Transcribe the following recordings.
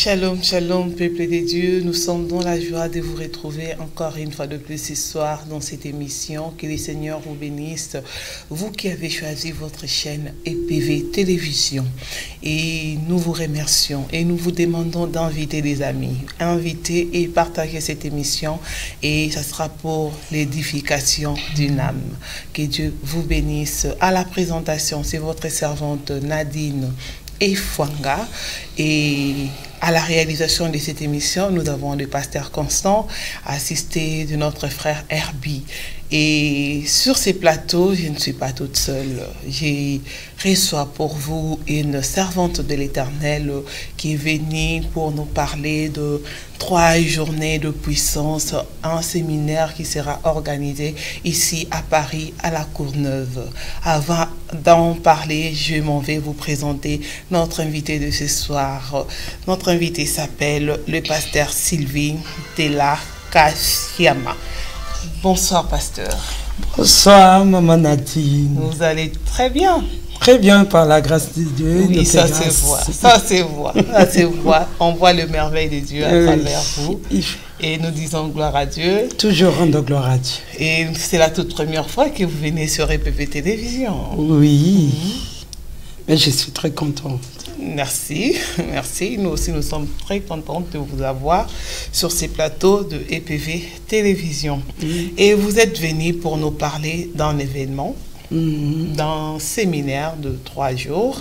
Shalom, shalom, peuple de Dieu. Nous sommes dans la joie de vous retrouver encore une fois de plus ce soir dans cette émission. Que le Seigneur vous bénisse. Vous qui avez choisi votre chaîne EPV Télévision. Et nous vous remercions et nous vous demandons d'inviter des amis. Inviter et partager cette émission. Et ça sera pour l'édification d'une âme. Que Dieu vous bénisse. À la présentation, c'est votre servante Nadine Efwanga. Et à la réalisation de cette émission, nous avons le pasteur Constant, assisté de notre frère Herbie. Et sur ces plateaux, je ne suis pas toute seule. Je reçois pour vous une servante de l'Éternel qui est venue pour nous parler de 3 journées de puissance, un séminaire qui sera organisé ici à Paris, à la Courneuve. Avant d'en parler, je m'en vais vous présenter notre invité de ce soir. Notre invité s'appelle le pasteur Sylvie Tella Kashiama. Bonsoir, pasteur. Bonsoir, maman Nadine. Vous allez très bien. Très bien, par la grâce de Dieu. Oui, ça se voit. Ça se voit. Ça se voit. On voit le merveille de Dieu à travers vous. Et nous disons gloire à Dieu. Toujours rendre gloire à Dieu. Et c'est la toute première fois que vous venez sur EPV Télévision. Oui. Mais je suis très contente. Merci, merci. Nous aussi, nous sommes très contents de vous avoir sur ces plateaux de EPV Télévision. Et vous êtes venu pour nous parler d'un événement, d'un séminaire de 3 jours.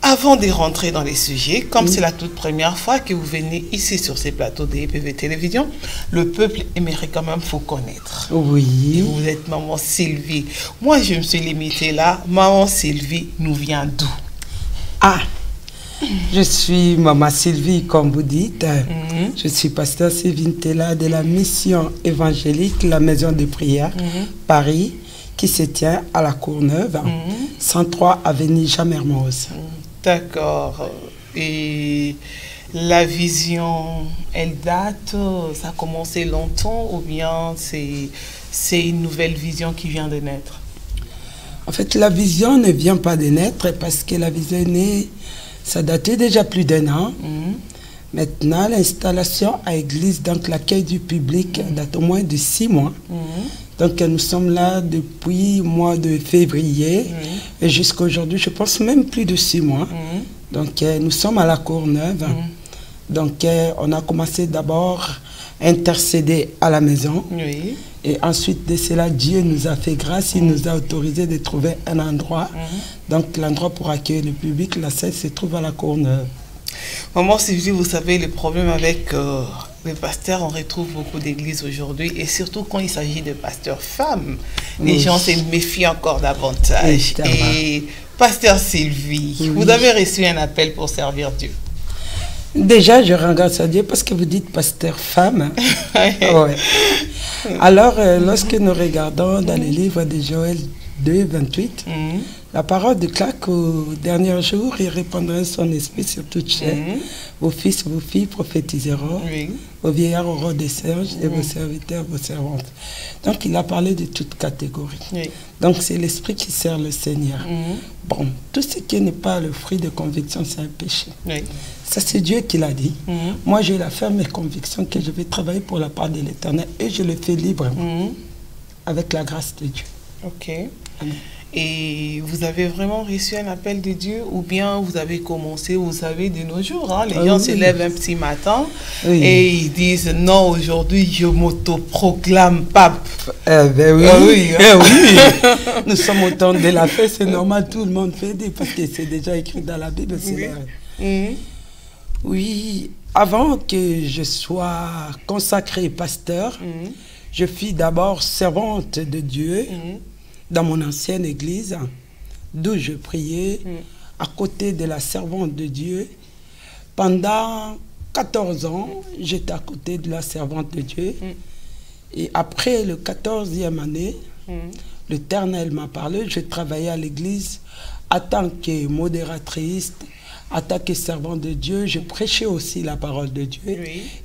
Avant de rentrer dans les sujets, comme c'est la toute première fois que vous venez ici sur ces plateaux de EPV Télévision, le peuple aimerait quand même vous connaître. Oui. Et vous êtes maman Sylvie. Moi, je me suis limitée là. Maman Sylvie nous vient d'où? Ah, je suis maman Sylvie, comme vous dites. Je suis pasteur Sylvie Tella de la mission évangélique, la maison de prière, Paris, qui se tient à la Courneuve, 103 avenue Jean-Mermoz. D'accord. Et la vision, elle date, ça a commencé longtemps ou bien c'est une nouvelle vision qui vient de naître? En fait, la vision ne vient pas de naître parce que la vision est née, ça datait déjà plus d'1 an. Maintenant, l'installation à l'église, donc l'accueil du public, date au moins de 6 mois. Donc nous sommes là depuis le mois de février et jusqu'à aujourd'hui, je pense même plus de 6 mois. Donc nous sommes à la Courneuve. Donc on a commencé d'abord à intercéder à la maison. Et ensuite de cela, Dieu nous a fait grâce, il nous a autorisé de trouver un endroit. Donc l'endroit pour accueillir le public, la salle se trouve à la Courneuve. Maman Sylvie, vous savez, le problème avec les pasteurs, on retrouve beaucoup d'églises aujourd'hui, et surtout quand il s'agit de pasteurs femmes, les gens se méfient encore davantage. Et pasteur Sylvie, vous avez reçu un appel pour servir Dieu. Déjà, je rends grâce à Dieu parce que vous dites pasteur femme. Alors, lorsque nous regardons dans les livres de Joël 2, 28, la parole déclare qu'au dernier jour, il répandra son esprit sur toute chair. Vos fils, vos filles prophétiseront, vos vieillards auront des serges et vos serviteurs, vos servantes. Donc, il a parlé de toute catégorie. Donc, c'est l'esprit qui sert le Seigneur. Bon, tout ce qui n'est pas le fruit de conviction, c'est un péché. Ça, c'est Dieu qui l'a dit. Moi, j'ai la ferme conviction que je vais travailler pour la part de l'Éternel et je le fais librement, avec la grâce de Dieu. Ok. Et vous avez vraiment reçu un appel de Dieu ou bien vous avez commencé, vous savez, de nos jours, hein, les gens se lèvent un petit matin et ils disent non, aujourd'hui je m'autoproclame pape. Nous sommes au temps de la fête, c'est normal, tout le monde fait des, parce que c'est déjà écrit dans la Bible. Oui, avant que je sois consacrée pasteur, je fus d'abord servante de Dieu dans mon ancienne église, d'où je priais à côté de la servante de Dieu. Pendant 14 ans, j'étais à côté de la servante de Dieu. Et après le 14e année, l'Éternel m'a parlé. Je travaillais à l'église en tant que modératrice, en tant que servante de Dieu. Je prêchais aussi la parole de Dieu.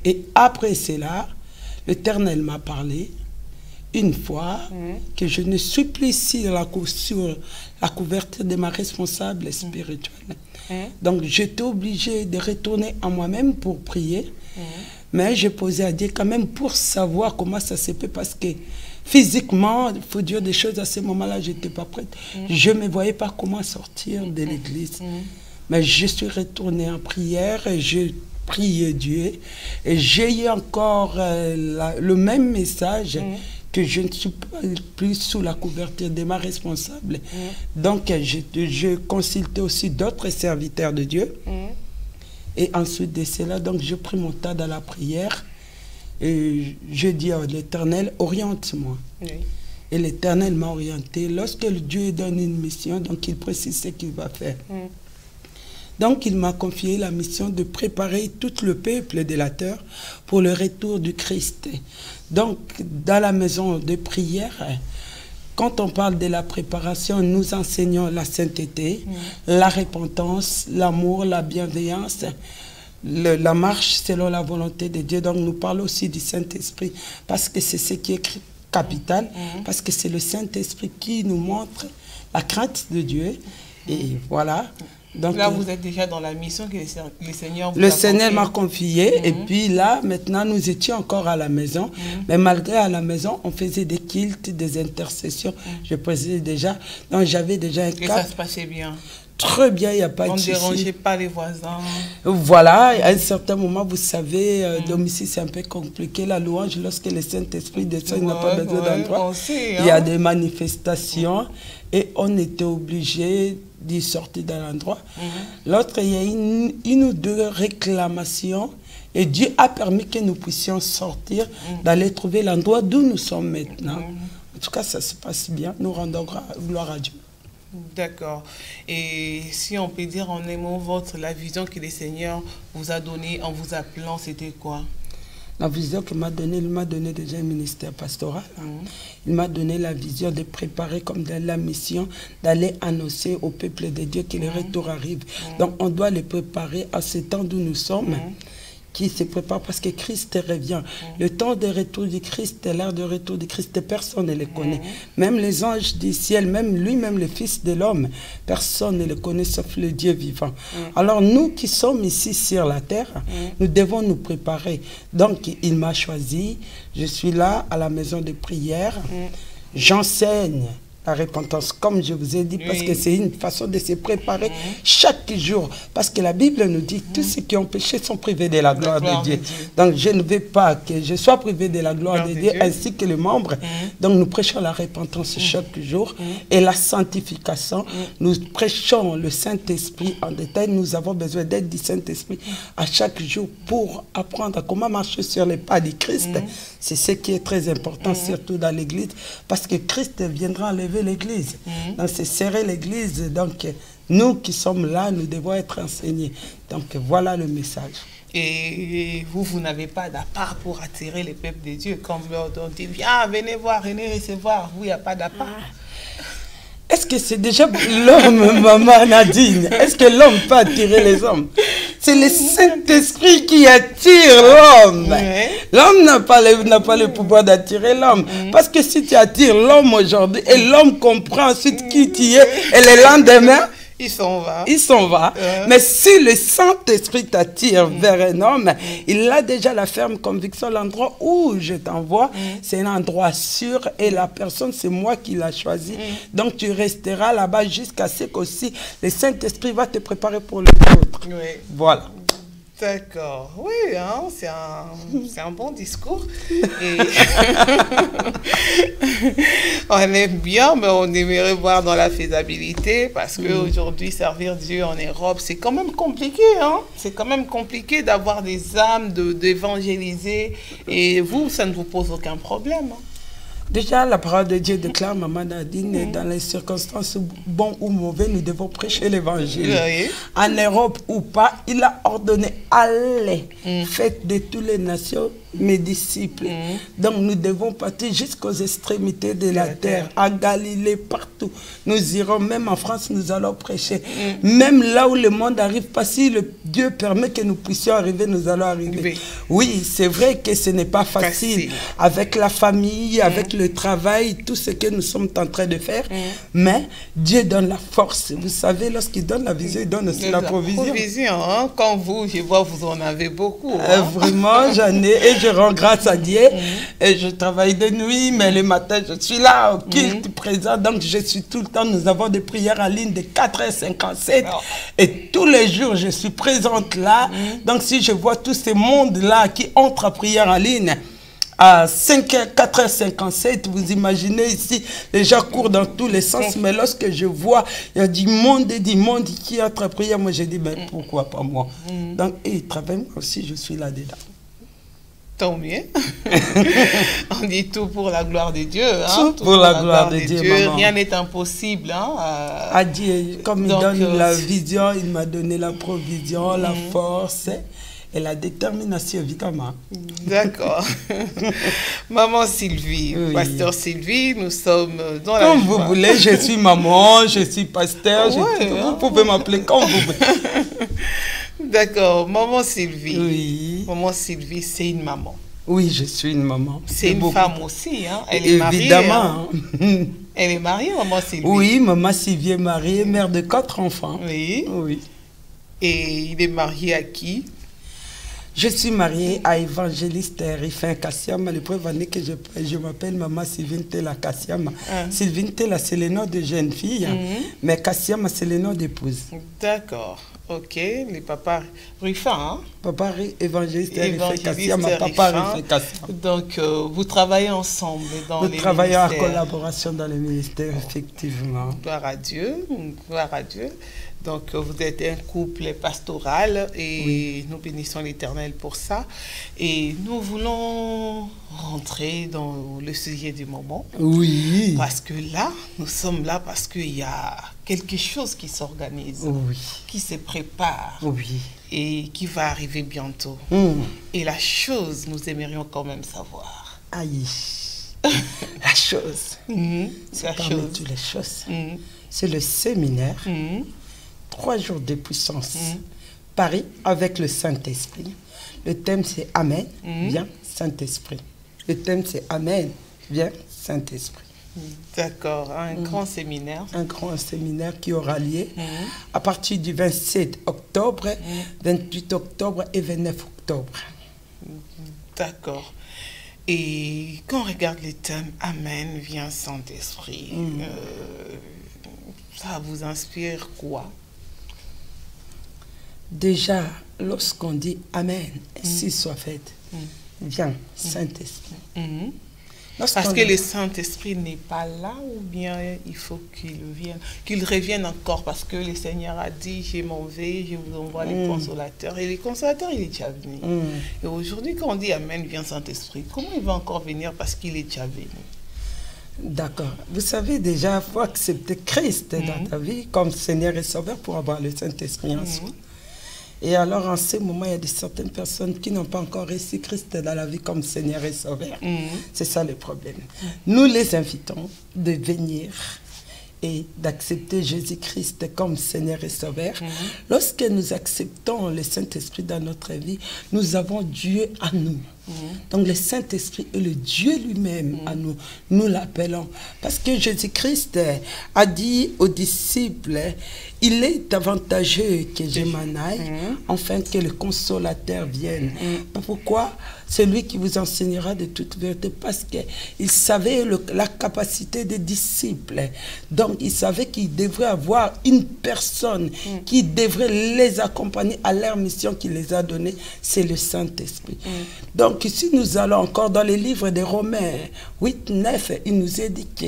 Et après cela, l'Éternel m'a parlé une fois que je ne suis plus ici sur la couverture de ma responsable spirituelle. Donc, j'étais obligée de retourner à moi-même pour prier. Mais j'ai posé à Dieu quand même pour savoir comment ça se fait, parce que physiquement, il faut dire des choses, à ce moment-là, je n'étais pas prête. Je ne me voyais pas comment sortir de l'église. Mais je suis retournée en prière et j'ai prié Dieu. Et j'ai eu encore le même message, que je ne suis plus sous la couverture de ma responsable. Donc, je consultais aussi d'autres serviteurs de Dieu. Et ensuite de cela, donc, je pris mon tas dans la prière. Et je dis à l'Éternel, oriente-moi. Et l'Éternel m'a orienté. Lorsque Dieu donne une mission, donc il précise ce qu'il va faire. Donc il m'a confié la mission de préparer tout le peuple de la terre pour le retour du Christ. Donc dans la maison de prière, quand on parle de la préparation, nous enseignons la sainteté, la repentance, l'amour, la bienveillance, la marche selon la volonté de Dieu. Donc nous parlons aussi du Saint-Esprit, parce que c'est ce qui est capital, parce que c'est le Saint-Esprit qui nous montre la crainte de Dieu. Et voilà. Donc, là, vous êtes déjà dans la mission que le Seigneur vous a confiée. Le Seigneur m'a confié. Et puis là, maintenant, nous étions encore à la maison. Mais malgré à la maison, on faisait des cultes, des intercessions. Je précisais déjà. Donc, j'avais déjà un cap. Et ça se passait bien? Très bien, il n'y a pas de souci. On ne dérangeait pas les voisins. Voilà, à un certain moment, vous savez, domicile, c'est un peu compliqué. La louange, lorsque le Saint-Esprit descend, il n'a pas besoin d'endroit. Il y a des manifestations et on était obligé d'y sortir dans l'endroit. L'autre, il y a une ou deux réclamations et Dieu a permis que nous puissions sortir, d'aller trouver l'endroit d'où nous sommes maintenant. En tout cas, ça se passe bien. Nous rendons gloire à Dieu. D'accord. Et si on peut dire en aimant la vision que le Seigneur vous a donnée en vous appelant, c'était quoi? La vision qu'il m'a donnée, il m'a donné déjà un ministère pastoral. Il m'a donné la vision de préparer comme dans la mission, d'aller annoncer au peuple de Dieu que le retour arrive. Donc on doit le préparer à ce temps d'où nous sommes, qui se prépare parce que Christ revient. Le temps de retour du Christ, l'heure de retour du Christ, personne ne le connaît. Même les anges du ciel, même lui-même le Fils de l'homme, personne ne le connaît sauf le Dieu vivant. Alors nous qui sommes ici sur la terre, nous devons nous préparer. Donc il m'a choisi, je suis là à la maison de prière, j'enseigne la repentance, comme je vous ai dit, parce que c'est une façon de se préparer chaque jour. Parce que la Bible nous dit, tous ceux qui ont péché sont privés de la gloire de Dieu. Donc je ne veux pas que je sois privé de la gloire de Dieu, ainsi que les membres. Donc nous prêchons la repentance chaque jour et la sanctification. Nous prêchons le Saint-Esprit en détail. Nous avons besoin d'aide du Saint-Esprit à chaque jour pour apprendre à comment marcher sur les pas du Christ. C'est ce qui est très important, surtout dans l'Église, parce que Christ viendra enlever l'Église. Donc c'est serrer l'Église. Donc nous qui sommes là, nous devons être enseignés. Donc voilà le message. Et vous n'avez pas d'appart pour attirer les peuples de Dieu. Comme on dit, viens, venez voir, venez recevoir. Vous, il n'y a pas d'appart. Est-ce que c'est déjà l'homme, maman Nadine? Est-ce que l'homme peut attirer les hommes? C'est le Saint-Esprit qui attire l'homme. L'homme n'a pas le pouvoir d'attirer l'homme. Parce que si tu attires l'homme aujourd'hui, et l'homme comprend ensuite qui tu es, et le lendemain, il s'en va. Il s'en va. Mais si le Saint-Esprit t'attire vers un homme, il a déjà la ferme conviction, l'endroit où je t'envoie, c'est un endroit sûr et la personne, c'est moi qui l'ai choisi. Donc tu resteras là-bas jusqu'à ce qu'aussi le Saint-Esprit va te préparer pour les autres. Voilà. D'accord. Oui, hein, c'est un bon discours. Et on aime bien, mais on aimerait voir dans la faisabilité, parce qu'aujourd'hui, servir Dieu en Europe, c'est quand même compliqué. Hein? C'est quand même compliqué d'avoir des âmes, d'évangéliser. Et vous, ça ne vous pose aucun problème. Hein? Déjà, la parole de Dieu déclare, maman Nadine, dans les circonstances bonnes ou mauvaises, nous devons prêcher l'évangile. En Europe ou pas, il a ordonné, allez, faites de toutes les nations mes disciples. Donc nous devons partir jusqu'aux extrémités de la terre, à Galilée, partout. Nous irons, même en France, nous allons prêcher. Même là où le monde n'arrive pas, si Dieu permet que nous puissions arriver, nous allons arriver. Oui, c'est vrai que ce n'est pas facile. Avec la famille, avec le travail, tout ce que nous sommes en train de faire. Mais Dieu donne la force. Vous savez, lorsqu'il donne la vision, il donne aussi la provision. Hein? Quand vous, je vois, vous en avez beaucoup. Hein? Vraiment, j'en ai et je rends grâce à Dieu. Et je travaille de nuit, mais le matin, je suis là au culte présent. Donc, je suis tout le temps. Nous avons des prières en ligne de 4h57. Et tous les jours, je suis présente là. Donc, si je vois tous ces mondes-là qui entrent à prière en ligne, à 4h57, vous imaginez ici, les gens courent dans tous les sens, mais lorsque je vois, il y a du monde qui entre à prière, moi je dis, ben pourquoi pas moi? Donc, ils travaillent, moi aussi, je suis là-dedans. Tant mieux. On dit tout pour la gloire de Dieu. Tout pour la gloire de Dieu, maman. Rien n'est impossible. Hein, à Dieu, comme il donne la vision, il m'a donné la provision, la force et la détermination, évidemment. D'accord. Maman Sylvie, pasteur Sylvie, nous sommes dans la Comme vous voulez, je suis maman, je suis pasteur, vous pouvez m'appeler comme vous voulez. D'accord, maman Sylvie. Oui. Maman Sylvie, c'est une maman. Oui, je suis une maman. C'est une femme aussi, hein? Elle est mariée. Évidemment. Hein? Elle est mariée, maman Sylvie. Oui, maman Sylvie est mariée, mère de 4 enfants. Oui. Oui. Et il est marié à qui? Je suis mariée à évangéliste Rifin Kassiama. Le preuve année que je m'appelle maman Sylvine Tela Kassiama. Sylvine Tela, c'est le nom de jeune fille, mais Kassiama, c'est le nom d'épouse. D'accord. Ok. Les papas Rifin, hein? Papa évangéliste Rifin Kassiama, papa Rifin Kassiama. Donc, vous travaillez ensemble dans les ministères. Nous travaillons en collaboration dans les ministères, effectivement. Gloire à Dieu. Gloire à Dieu. Donc, vous êtes un couple pastoral et nous bénissons l'Éternel pour ça. Et nous voulons rentrer dans le sujet du moment. Oui. Parce que là, nous sommes là parce qu'il y a quelque chose qui s'organise, qui se prépare et qui va arriver bientôt. Et la chose, nous aimerions quand même savoir. Aïe. La chose. C'est parmi toutes les choses. C'est le séminaire. 3 jours de puissance. Paris avec le Saint-Esprit. Le thème c'est Amen, viens Saint-Esprit. Le thème c'est Amen, viens Saint-Esprit. D'accord, un grand séminaire. Un grand séminaire qui aura lieu à partir du 27 octobre, 28 octobre et 29 octobre. D'accord. Et quand on regarde les thèmes Amen, viens Saint-Esprit, ça vous inspire quoi? Déjà, lorsqu'on dit Amen, ainsi soit fait, viens, Saint-Esprit. Parce que le Saint-Esprit n'est pas là ou bien il faut qu'il vienne, qu'il revienne encore parce que le Seigneur a dit, je m'en vais, je vous envoie les consolateurs. Et les consolateurs, il est déjà venu. Et aujourd'hui, quand on dit Amen, viens Saint-Esprit, comment il va encore venir parce qu'il est déjà venu? D'accord. Vous savez déjà, il faut accepter Christ dans ta vie comme Seigneur et Sauveur pour avoir le Saint-Esprit en soi. Et alors, en ce moment, il y a certaines personnes qui n'ont pas encore reçu Christ dans la vie comme Seigneur et Sauveur. C'est ça le problème. Nous les invitons de venir et d'accepter Jésus-Christ comme Seigneur et Sauveur. Lorsque nous acceptons le Saint-Esprit dans notre vie, nous avons Dieu à nous. Donc le Saint-Esprit est le Dieu lui-même à nous. Nous l'appelons. Parce que Jésus-Christ a dit aux disciples, il est avantageux que je m'en aille, afin que le consolateur vienne. Pourquoi? C'est lui qui vous enseignera de toute vérité, parce qu'il savait la capacité des disciples. Donc il savait qu'il devrait avoir une personne qui devrait les accompagner à leur mission qu'il les a donnée, c'est le Saint-Esprit. Donc ici nous allons encore dans les livres des Romains 8, 9, il nous est dit que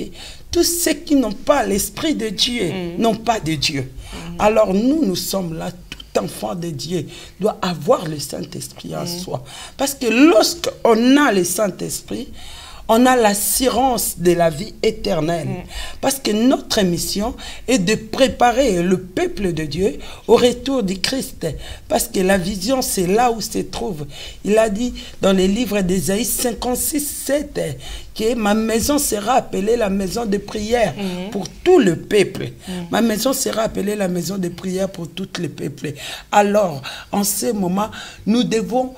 tous ceux qui n'ont pas l'Esprit de Dieu n'ont pas de Dieu. Alors nous sommes là, tout enfant de Dieu doit avoir le Saint-Esprit en soi. Parce que lorsqu'on a le Saint-Esprit, on a l'assurance de la vie éternelle. Parce que notre mission est de préparer le peuple de Dieu au retour du Christ. Parce que la vision, c'est là où se trouve. Il a dit dans les livres d'Ésaïe 56:7 que ma maison sera appelée la maison de prière pour tout le peuple. Ma maison sera appelée la maison de prière pour tout le peuple. Alors, en ce moment, nous devons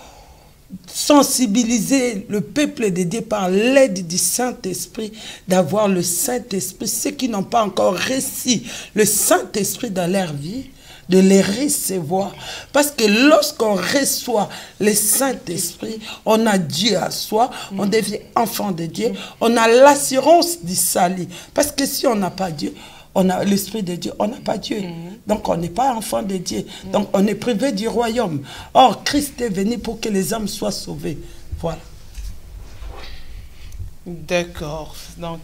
sensibiliser le peuple de Dieu par l'aide du Saint-Esprit, d'avoir le Saint-Esprit. Ceux qui n'ont pas encore reçu le Saint-Esprit dans leur vie, de les recevoir. Parce que lorsqu'on reçoit le Saint-Esprit, on a Dieu à soi, on devient enfant de Dieu, on a l'assurance du salut. Parce que si on n'a pas Dieu, on a l'Esprit de Dieu, on n'a pas Dieu. Donc on n'est pas enfant de Dieu. Donc on est privé du royaume. Or, Christ est venu pour que les âmes soient sauvées. Voilà. D'accord. Donc,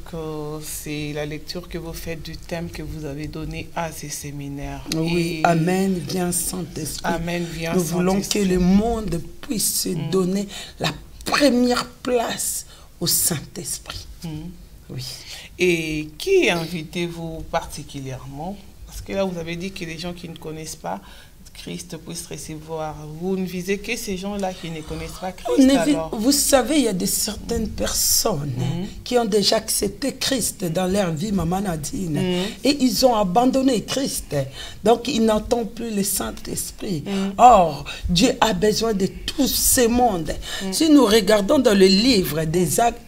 c'est la lecture que vous faites du thème que vous avez donné à ces séminaires. Oui, et Amen, viens Saint-Esprit. Amen, viens Nous voulons que le monde puisse se donner la première place au Saint-Esprit. Oui. Et qui invitez-vous particulièrement? Parce que là, vous avez dit que les gens qui ne connaissent pas Christ puissent recevoir. Vous ne visez que ces gens-là qui ne connaissent pas Christ, alors? Vous savez, il y a certaines personnes qui ont déjà accepté Christ dans leur vie, Maman Nadine, et ils ont abandonné Christ. Donc, ils n'entendent plus le Saint-Esprit. Or, Dieu a besoin de tout ce monde. Si nous regardons dans le livre des Actes,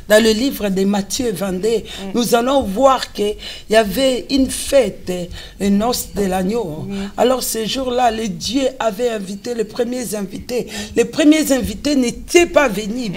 dans le livre de Matthieu 22, nous allons voir qu'il y avait une fête, une noce de l'agneau. Alors, ce jour-là, le Dieu avait invité les premiers invités. Les premiers invités n'étaient pas venus.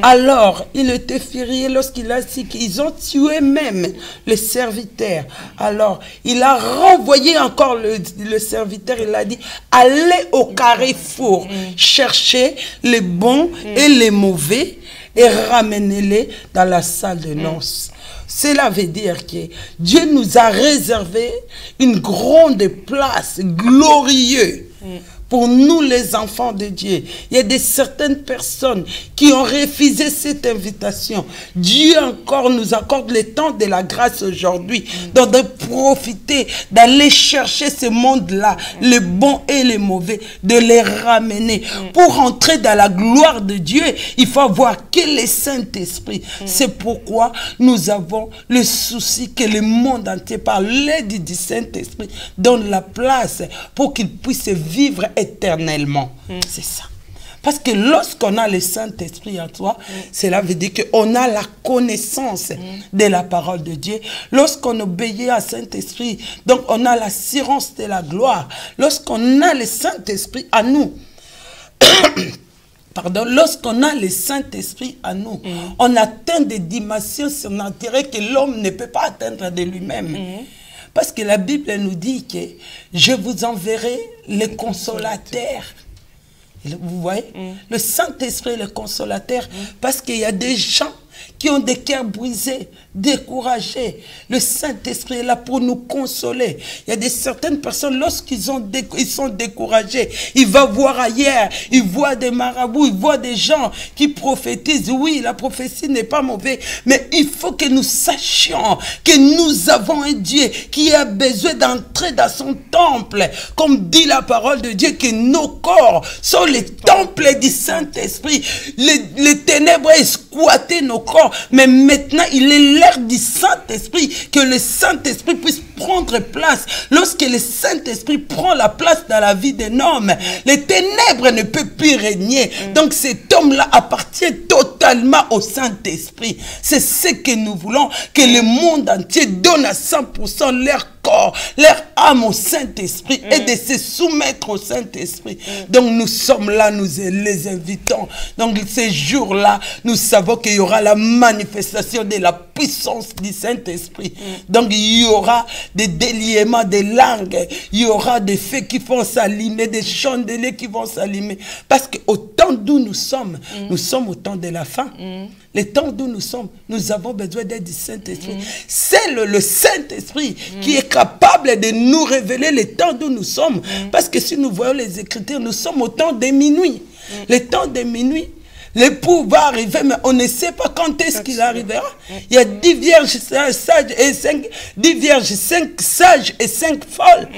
Alors, il était furieux lorsqu'il a dit qu'ils ont tué même le serviteur. Alors, il a renvoyé encore le serviteur. Il a dit, allez au carrefour, cherchez les bons et les mauvais et ramenez-les dans la salle de noces. Cela veut dire que Dieu nous a réservé une grande place, glorieuse, pour nous les enfants de Dieu. Il y a certaines personnes qui ont refusé cette invitation. Dieu encore nous accorde le temps de la grâce aujourd'hui, donc de profiter, d'aller chercher ce monde-là, les bons et les mauvais, de les ramener. Pour entrer dans la gloire de Dieu, il faut avoir que le Saint-Esprit. C'est pourquoi nous avons le souci que le monde entier, par l'aide du Saint-Esprit, donne la place pour qu'il puisse vivre éternellement. C'est ça. Parce que lorsqu'on a le Saint-Esprit en toi, cela veut dire qu'on a la connaissance de la parole de Dieu. Lorsqu'on obéit à Saint-Esprit, donc on a l'assurance de la gloire. Lorsqu'on a le Saint-Esprit à nous, pardon, lorsqu'on a le Saint-Esprit à nous, on atteint des dimensions surnaturelles que l'homme ne peut pas atteindre de lui-même. Parce que la Bible nous dit que je vous enverrai le consolateur. Vous voyez? Le Saint-Esprit, le consolateur. Parce qu'il y a des gens qui ont des cœurs brisés, découragés. Le Saint-Esprit est là pour nous consoler. Il y a certaines personnes, lorsqu'ils sont découragés, ils vont voir ailleurs, ils voient des marabouts, ils voient des gens qui prophétisent. Oui, la prophétie n'est pas mauvaise, mais il faut que nous sachions que nous avons un Dieu qui a besoin d'entrer dans son temple. Comme dit la parole de Dieu, que nos corps sont les temples du Saint-Esprit. Les ténèbres ont squatté nos corps, mais maintenant il est l'heure du Saint-Esprit, que le Saint-Esprit puisse prendre place. Lorsque le Saint-Esprit prend la place dans la vie d'un homme, les ténèbres ne peuvent plus régner. Donc cet homme-là appartient totalement au Saint-Esprit. C'est ce que nous voulons, que le monde entier donne à 100% leur corps, leur âme au Saint-Esprit et de se soumettre au Saint-Esprit. Donc nous sommes là, nous les invitons. Donc ces jours-là, nous savons qu'il y aura la manifestation de la puissance du Saint-Esprit. Donc il y aura des déliements des langues, il y aura des feux qui vont s'allumer, des chandeliers qui vont s'allumer. Parce qu'au temps d'où nous sommes au temps de la fin. Le temps d'où nous sommes, nous avons besoin d'aide du Saint-Esprit. C'est le Saint-Esprit qui est capable de nous révéler le temps d'où nous sommes. Parce que si nous voyons les Écritures, nous sommes au temps de minuit. Le temps de minuit, L'époux va arriver, mais on ne sait pas quand est-ce qu'il arrivera. Il y a 10 vierges sages et 5 sages et 5 folles.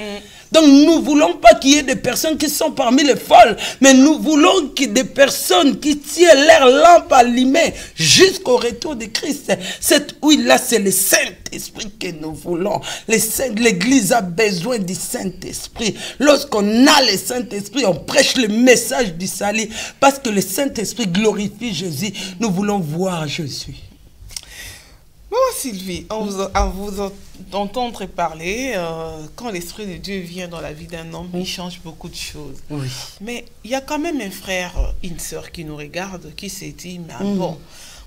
Donc nous ne voulons pas qu'il y ait des personnes qui sont parmi les folles, mais nous voulons qu'il y ait des personnes qui tiennent leur lampe allumée jusqu'au retour de Christ. Cette huile-là, c'est le Saint-Esprit que nous voulons. L'Église a besoin du Saint-Esprit. Lorsqu'on a le Saint-Esprit, on prêche le message du salut, parce que le Saint-Esprit glorifie Jésus. Nous voulons voir Jésus. Bon, Sylvie, à vous entendre parler, quand l'Esprit de Dieu vient dans la vie d'un homme, il change beaucoup de choses. Oui. Mais il y a quand même un frère, une sœur qui nous regarde, qui s'est dit, mais bon,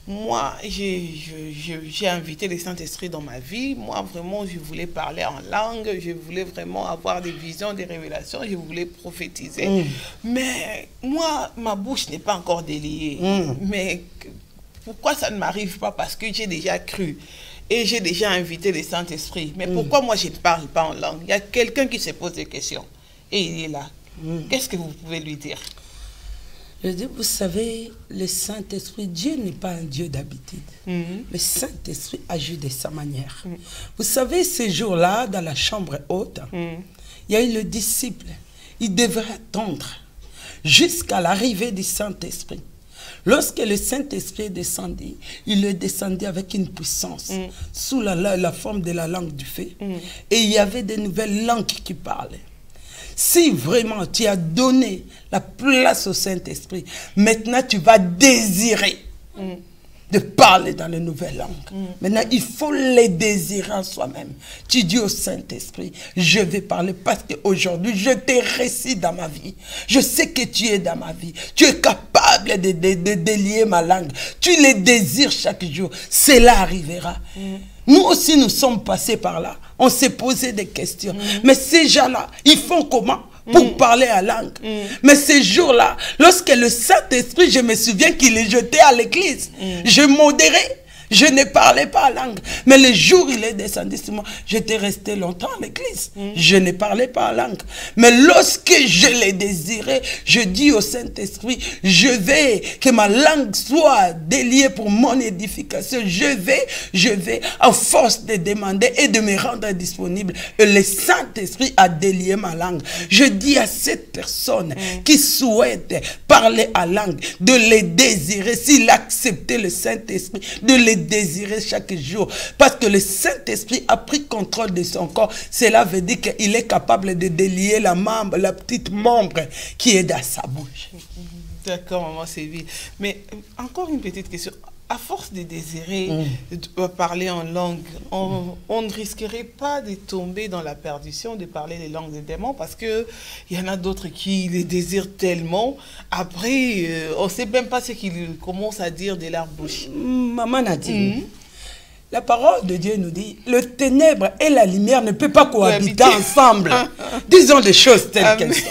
moi, j'ai invité le Saint-Esprit dans ma vie. Moi, vraiment, je voulais parler en langue. Je voulais vraiment avoir des visions, des révélations. Je voulais prophétiser. Mais moi, ma bouche n'est pas encore déliée. Mais pourquoi ça ne m'arrive pas? Parce que j'ai déjà cru. Et j'ai déjà invité le Saint-Esprit. Mais pourquoi moi, je ne parle pas en langue? Il y a quelqu'un qui se pose des questions. Et il est là. Qu'est-ce que vous pouvez lui dire? Je dis, vous savez, le Saint-Esprit, Dieu n'est pas un Dieu d'habitude. Le Saint-Esprit agit de sa manière. Vous savez, ces jours-là, dans la chambre haute, il y a eu le disciple. Il devrait attendre jusqu'à l'arrivée du Saint-Esprit. Lorsque le Saint-Esprit descendit, il est descendu avec une puissance sous la forme de la langue du feu. Et il y avait de nouvelles langues qui parlaient. Si vraiment tu as donné la place au Saint-Esprit, maintenant tu vas désirer de parler dans les nouvelles langues. Maintenant, il faut les désirer en soi-même. Tu dis au Saint-Esprit, je vais parler parce qu'aujourd'hui, je t'ai réussi dans ma vie. Je sais que tu es dans ma vie. Tu es capable de délier ma langue. Tu les désires chaque jour. Cela arrivera. Nous aussi, nous sommes passés par là. On s'est posé des questions. Mais ces gens-là, ils font comment pour parler à langue? Mais ces jours-là, lorsque le Saint-Esprit, je me souviens qu'il est jeté à l'église, je modérais. Je ne parlais pas langue. Mais le jour où il est descendu sur moi, j'étais resté longtemps à l'église. Je ne parlais pas langue. Mais lorsque je l'ai désiré, je dis au Saint-Esprit, je vais, que ma langue soit déliée pour mon édification. Je vais, en force de demander et de me rendre disponible. Et le Saint-Esprit a délié ma langue. Je dis à cette personne qui souhaite parler à langue, de les désirer, s'il acceptait le Saint-Esprit, de les désirer chaque jour, parce que le Saint-Esprit a pris contrôle de son corps. Cela veut dire qu'il est capable de délier la petite membre qui est dans sa bouche. D'accord, maman Sylvie. Mais encore une petite question. À force de désirer parler en langue, on ne risquerait pas de tomber dans la perdition de parler les langues des démons, parce qu'il y en a d'autres qui les désirent tellement. Après, on ne sait même pas ce qu'ils commencent à dire de leur bouche. Maman Nadine, la parole de Dieu nous dit, le ténèbre et la lumière ne peuvent pas cohabiter ensemble. Disons les choses telles qu'elles sont.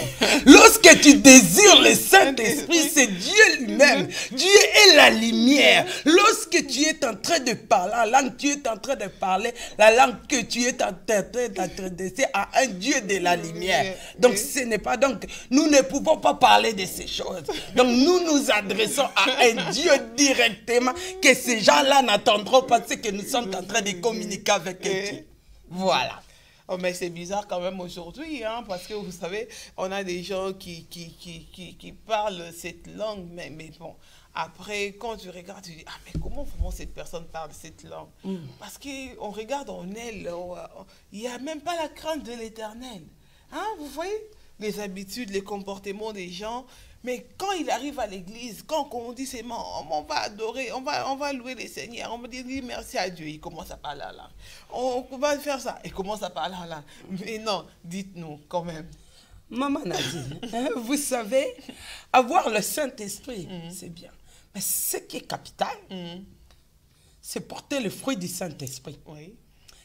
Lorsque tu désires le Saint-Esprit, c'est Dieu lui-même. Dieu est la lumière. Lorsque tu es en train de parler la langue, tu es en train de parler la langue que tu es en train d'adresser à un Dieu de la lumière. Donc ce n'est pas, donc nous ne pouvons pas parler de ces choses. Donc nous nous adressons à un Dieu directement, que ces gens-là n'attendront pas ce que nous sommes en train de communiquer avec Dieu. Voilà. Oh, mais c'est bizarre quand même aujourd'hui, hein, parce que vous savez, on a des gens qui parlent cette langue, mais bon, après, quand tu regardes, tu dis, ah, mais comment vraiment cette personne parle cette langue? Parce qu'on regarde en elle, il n'y a même pas la crainte de l'Éternel. Hein, vous voyez les habitudes, les comportements des gens. Mais quand il arrive à l'église, quand on dit c'est on va adorer, on va louer le Seigneur, on va dire merci à Dieu, il commence à parler en langue. On va faire ça, il commence à parler en langue. Mais non, dites-nous quand même. Maman Nadine, vous savez, avoir le Saint-Esprit, c'est bien. Mais ce qui est capital, c'est porter le fruit du Saint-Esprit. Oui.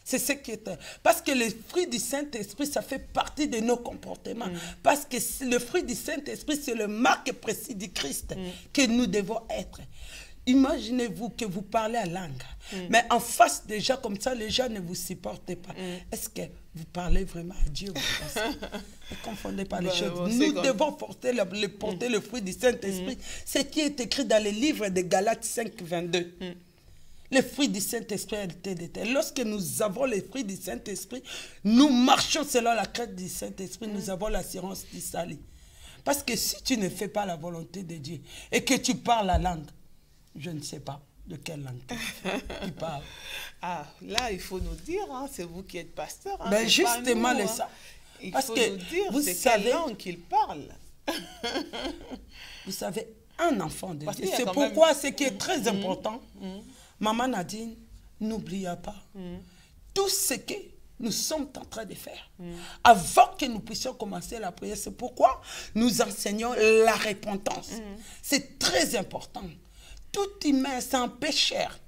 C'est ce qui est... Parce que le fruit du Saint-Esprit, ça fait partie de nos comportements. Parce que le fruit du Saint-Esprit, c'est le marque précis du Christ que nous devons être. Imaginez-vous que vous parlez à langue, mais en face déjà comme ça, les gens ne vous supportent pas. Est-ce que vous parlez vraiment à Dieu? Ne confondez pas les choses. Nous devons porter le fruit du Saint-Esprit. Ce qui est écrit dans le livre de Galates 5, 22. Le fruit du Saint-Esprit a été déterminé. Lorsque nous avons le fruit du Saint-Esprit, nous marchons selon la crainte du Saint-Esprit, nous avons l'assurance du salut. Parce que si tu ne fais pas la volonté de Dieu et que tu parles la langue, je ne sais pas de quelle langue tu parles. Ah, là, il faut nous dire, hein, c'est vous qui êtes pasteur. Hein, ben justement, nous, ça. Il parce faut que nous dire, vous c'est savez, quelle langue qu'il parle. Vous savez, un enfant de Dieu. C'est pourquoi ce qui est très important, Maman Nadine, n'oublie pas tout ce que nous sommes en train de faire. Avant que nous puissions commencer la prière, c'est pourquoi nous enseignons la repentance. C'est très important. Tout humain, c'est un pécheur.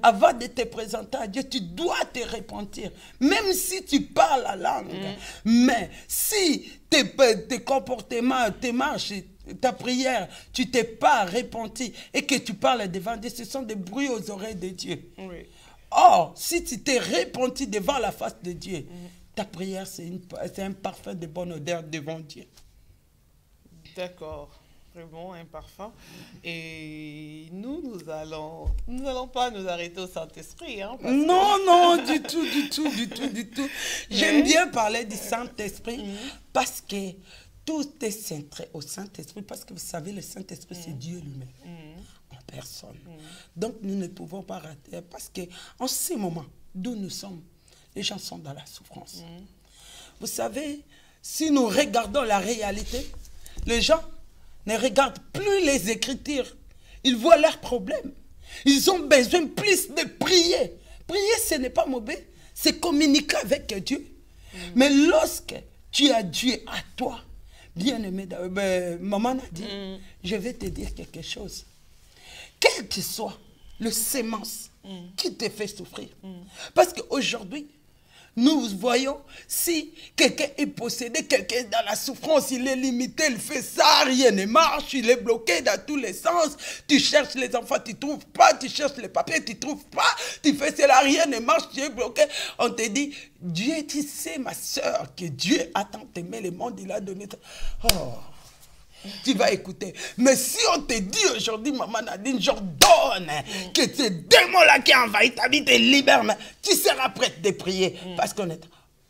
Avant de te présenter à Dieu, tu dois te repentir. Même si tu parles la langue. Mais si tes comportements, tes marches, ta prière, tu t'es pas repenti et que tu parles devant Dieu, ce sont des bruits aux oreilles de Dieu. Oui. Or, si tu t'es repenti devant la face de Dieu, ta prière, c'est un parfum de bonne odeur devant Dieu. D'accord. Vraiment un parfum. Et nous allons pas nous arrêter au Saint-Esprit. Hein, non, du tout. J'aime bien parler du Saint-Esprit parce que tout est centré au Saint-Esprit. Parce que vous savez, le Saint-Esprit, c'est Dieu lui-même. En personne. Donc, nous ne pouvons pas rater. Parce qu'en ce moment d'où nous sommes, les gens sont dans la souffrance. Vous savez, si nous regardons la réalité, les gens ne regardent plus les Écritures. Ils voient leurs problèmes. Ils ont besoin plus de prier. Prier, ce n'est pas mauvais. C'est communiquer avec Dieu. Mais lorsque tu as Dieu à toi, bien-aimé, maman a dit, je vais te dire quelque chose. Quel que soit le sémence qui te fait souffrir. Parce qu'aujourd'hui, nous voyons si quelqu'un est possédé, quelqu'un est dans la souffrance, il est limité, il fait ça, rien ne marche, il est bloqué dans tous les sens. Tu cherches les enfants, tu ne trouves pas, tu cherches les papiers, tu ne trouves pas, tu fais cela, rien ne marche, tu es bloqué. On te dit, Dieu, tu sais ma soeur, que Dieu a tant aimé le monde, il a donné... Oh, tu vas écouter. Mais si on te dit aujourd'hui, maman Nadine, j'ordonne que ces démons-là qui envahissent ta vie te libèrent, mais tu seras prête de prier. Parce qu'on est...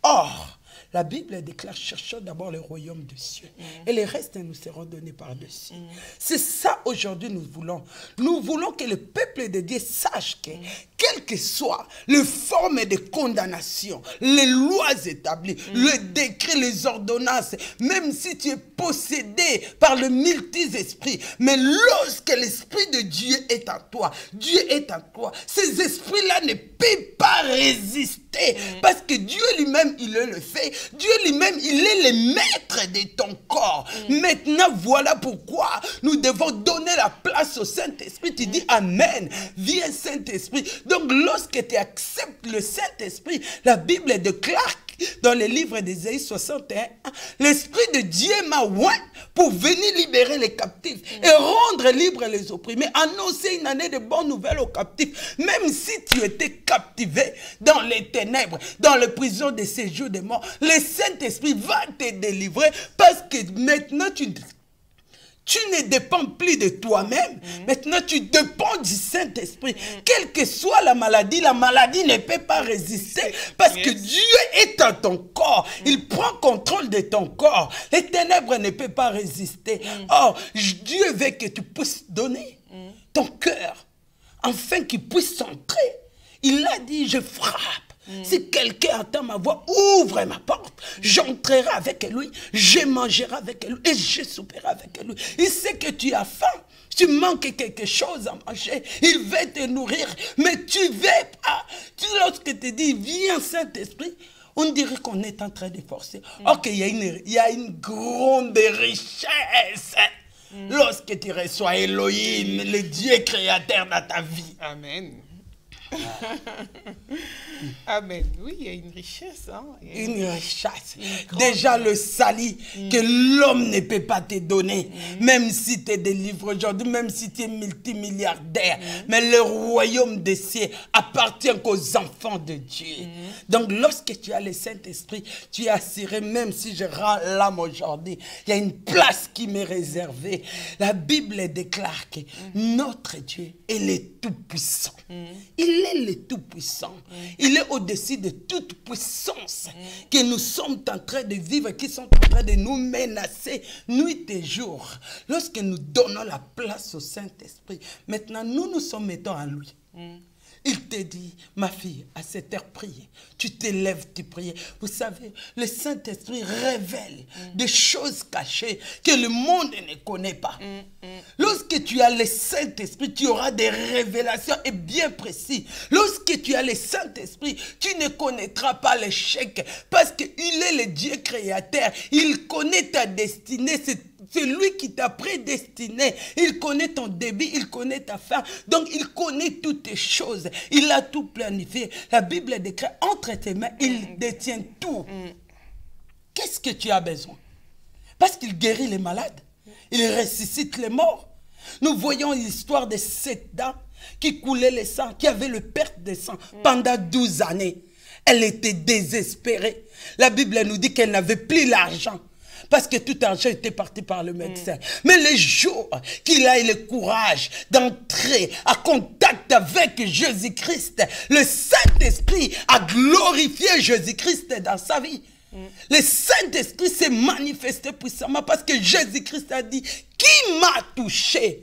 Or, la Bible déclare, cherchons d'abord le royaume de cieux. Et les restes nous seront donnés par-dessus. C'est ça aujourd'hui nous voulons. Nous voulons que le peuple de Dieu sache que, quelle que soit les formes de condamnation, les lois établies, le décret, les ordonnances, même si tu es possédé par le multi-esprit, mais lorsque l'Esprit de Dieu est en toi, Dieu est en toi, ces esprits-là ne peuvent pas résister. Parce que Dieu lui-même, il le fait. Dieu lui-même, il est le maître de ton corps. Maintenant, voilà pourquoi nous devons donner la place au Saint-Esprit. Tu dis Amen. Viens Saint-Esprit. Donc, lorsque tu acceptes le Saint-Esprit, la Bible déclare dans le livre d'Ésaïe 61, l'Esprit de Dieu m'a oint pour venir libérer les captifs et rendre libres les opprimés, annoncer une année de bonnes nouvelles aux captifs. Même si tu étais captivé dans les ténèbres, dans les prisons de séjour des morts, le Saint-Esprit va te délivrer parce que maintenant tu ne dépends plus de toi-même. Maintenant, tu dépends du Saint-Esprit. Quelle que soit la maladie ne peut pas résister. Parce que Dieu est dans ton corps. Il prend contrôle de ton corps. Les ténèbres ne peuvent pas résister. Or, Dieu veut que tu puisses donner ton cœur, afin qu'il puisse s'entrer. Il a dit, je frappe. Si quelqu'un entend ma voix, ouvre ma porte. J'entrerai avec lui, je mangerai avec lui et je souperai avec lui. Il sait que tu as faim, tu manques quelque chose à manger. Il veut te nourrir, mais tu ne veux pas. Lorsque tu dis, viens Saint-Esprit, on dirait qu'on est en train de forcer. Ok, il y a une grande richesse. Lorsque tu reçois Elohim, le Dieu créateur dans ta vie. Amen. Amen. Oui, il y a une richesse. Hein? Une richesse. Déjà le salut que l'homme ne peut pas te donner. Même si tu es délivré aujourd'hui, même si tu es multimilliardaire. Mais le royaume des cieux appartient qu'aux enfants de Dieu. Donc lorsque tu as le Saint-Esprit, tu es assuré, même si je rends l'âme aujourd'hui, il y a une place qui m'est réservée. La Bible déclare que notre Dieu est le Tout-Puissant. Il est le Tout-Puissant. Il est au-dessus de toute puissance que nous sommes en train de vivre, qui sont en train de nous menacer nuit et jour. Lorsque nous donnons la place au Saint-Esprit, maintenant nous nous sommes mettons à lui. Il te dit, ma fille, à cette heure, prie. Tu t'élèves, tu pries. Vous savez, le Saint-Esprit révèle des choses cachées que le monde ne connaît pas. Lorsque tu as le Saint-Esprit, tu auras des révélations et bien précises. Lorsque tu as le Saint-Esprit, tu ne connaîtras pas l'échec parce qu'il est le Dieu créateur. Il connaît ta destinée. C'est lui qui t'a prédestiné. Il connaît ton début, il connaît ta fin. Donc, il connaît toutes les choses. Il a tout planifié. La Bible décrit, entre tes mains, il détient tout. Qu'est-ce que tu as besoin? Parce qu'il guérit les malades. Il ressuscite les morts. Nous voyons l'histoire de cette dame qui coulait le sang, qui avait le perte de sang pendant 12 années. Elle était désespérée. La Bible nous dit qu'elle n'avait plus l'argent. Parce que tout argent était parti par le médecin. Mais le jour qu'il a eu le courage d'entrer en contact avec Jésus-Christ, le Saint-Esprit a glorifié Jésus-Christ dans sa vie. Le Saint-Esprit s'est manifesté puissamment parce que Jésus-Christ a dit, qui m'a touché?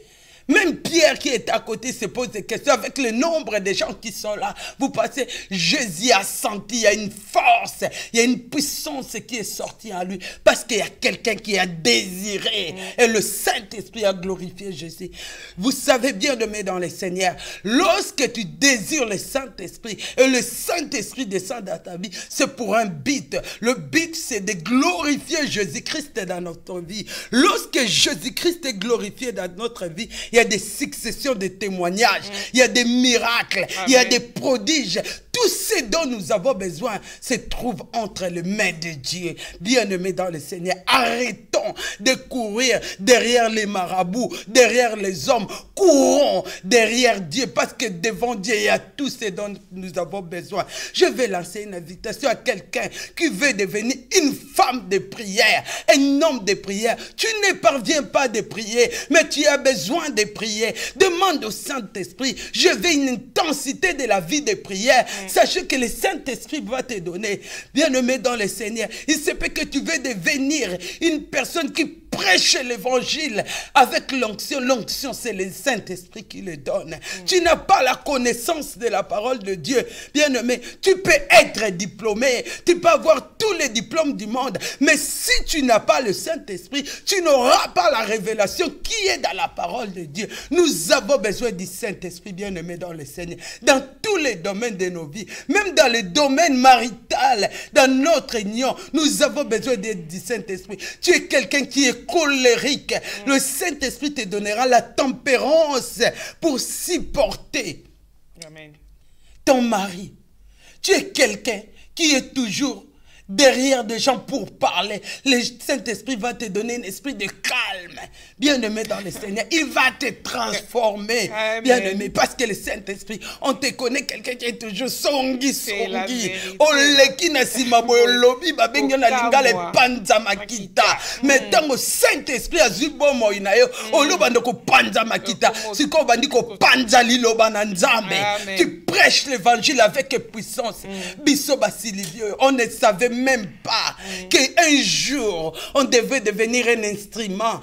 Même Pierre qui est à côté se pose des questions avec le nombre de gens qui sont là. Vous passez, Jésus a senti, il y a une force, il y a une puissance qui est sortie en lui. Parce qu'il y a quelqu'un qui a désiré. Et le Saint-Esprit a glorifié Jésus. Vous savez bien de mettre dans le Seigneur. Lorsque tu désires le Saint-Esprit et le Saint-Esprit descend dans ta vie, c'est pour un but. Le but, c'est de glorifier Jésus-Christ dans notre vie. Lorsque Jésus-Christ est glorifié dans notre vie, il y a des successions de témoignages, il y a des miracles, il y a des prodiges. Tout ce dont nous avons besoin se trouve entre les mains de Dieu. Bien-aimés dans le Seigneur, arrêtons de courir derrière les marabouts, derrière les hommes. Courons derrière Dieu parce que devant Dieu, il y a tout ce dont nous avons besoin. Je vais lancer une invitation à quelqu'un qui veut devenir une femme de prière, un homme de prière. Tu ne parviens pas de prier, mais tu as besoin de prier. Demande au Saint-Esprit, je veux une intensité de la vie de prière. Sachez que le Saint-Esprit va te donner. Bien-aimé dans le Seigneur, il se peut que tu veux devenir une personne qui prêche l'évangile avec l'onction. L'onction, c'est le Saint-Esprit qui le donne. Tu n'as pas la connaissance de la parole de Dieu. Bien-aimé, tu peux être diplômé, tu peux avoir tous les diplômes du monde, mais si tu n'as pas le Saint-Esprit, tu n'auras pas la révélation qui est dans la parole de Dieu. Nous avons besoin du Saint-Esprit, bien-aimé dans le Seigneur, dans tous les domaines de nos vies, même dans le domaine marital, dans notre union, nous avons besoin du Saint-Esprit. Tu es quelqu'un qui est colérique, le Saint-Esprit te donnera la tempérance pour supporter. Amen. Ton mari. Tu es quelqu'un qui est toujours derrière des gens pour parler. Le Saint-Esprit va te donner un esprit de calme. Bien-aimé dans le Seigneur, il va te transformer. Bien-aimé, parce que le Saint-Esprit, on te connaît quelqu'un qui est toujours songi. Oleki na simaboyo lobi babengi na lingale panza makita. Mais tant au Saint-Esprit azubo moinayo, oloba ndoko panza makita. Siko bandiko panza liloba na nzambe. Tu prêches l'évangile avec puissance. Biso basilivio, on ne savait même pas qu'un jour on devait devenir un instrument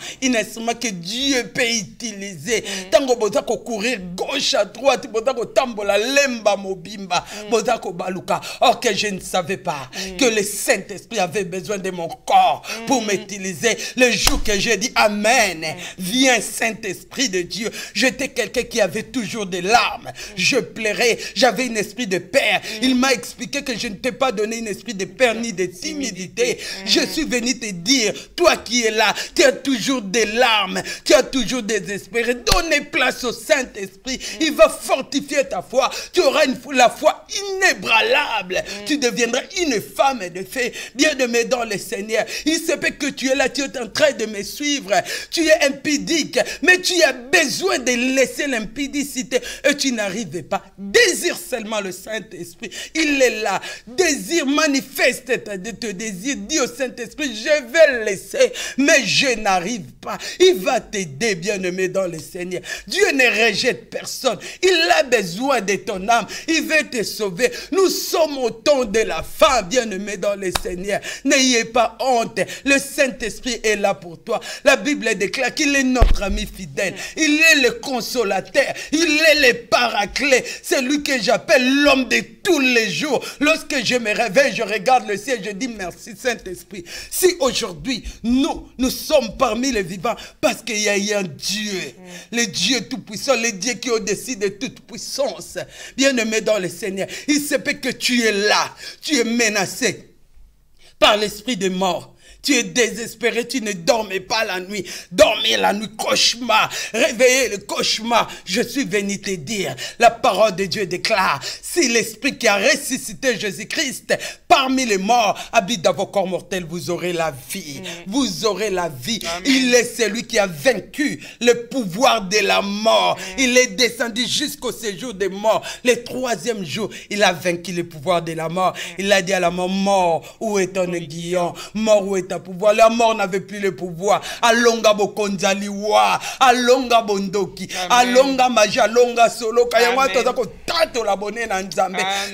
que Dieu peut utiliser. Tango boza ko courir gauche à droite, boza ko tambola lemba mobimba, boza ko baluka. Or que je ne savais pas que le Saint-Esprit avait besoin de mon corps pour m'utiliser. Le jour que j'ai dit Amen, viens Saint-Esprit de Dieu. J'étais quelqu'un qui avait toujours des larmes. Je pleurais, j'avais un esprit de peur. Il m'a expliqué que je ne t'ai pas donné un esprit de peur ni de timidité. Je suis venu te dire, toi qui es là, tu as toujours toujours des larmes, tu as toujours désespéré. Donnez place au Saint-Esprit. Il va fortifier ta foi. Tu auras la foi inébranlable. Tu deviendras une femme de fait. Bien-aimé dans le Seigneur, il se peut que tu es là, tu es en train de me suivre. Tu es impudique, mais tu as besoin de laisser l'impudicité et tu n'arrives pas. Désire seulement le Saint-Esprit. Il est là. Désire, manifeste tes désirs. Dis au Saint-Esprit, je vais le laisser, mais je n'arrive pas. Il va t'aider, bien-aimé dans le Seigneur. Dieu ne rejette personne. Il a besoin de ton âme. Il veut te sauver. Nous sommes au temps de la fin, bien-aimé dans le Seigneur. N'ayez pas honte. Le Saint-Esprit est là pour toi. La Bible déclare qu'il est notre ami fidèle. Il est le consolateur. Il est le paraclet. C'est lui que j'appelle l'homme de tous les jours. Lorsque je me réveille, je regarde le ciel, je dis merci Saint-Esprit. Si aujourd'hui, nous sommes parmi les vivants, parce qu'il y a un Dieu, le Dieu tout-puissant, le Dieu qui est au-dessus de toute puissance. Bien-aimé dans le Seigneur, il se peut que tu es là, tu es menacé par l'esprit de mort. Tu es désespéré, tu ne dormais pas la nuit. Dormir la nuit, cauchemar. Réveiller le cauchemar. Je suis venu te dire, la parole de Dieu déclare, si l'esprit qui a ressuscité Jésus-Christ parmi les morts habite dans vos corps mortels, vous aurez la vie. Vous aurez la vie. Amen. Il est celui qui a vaincu le pouvoir de la mort. Il est descendu jusqu'au séjour des morts. Le 3e jour, il a vaincu le pouvoir de la mort. Il a dit à la mort, mort, où est ton aiguillon? Mort, où est ta pouvoir? La mort n'avait plus le pouvoir. Alonga bokonzaliwa, alonga bondoki, alonga magia, alonga solo.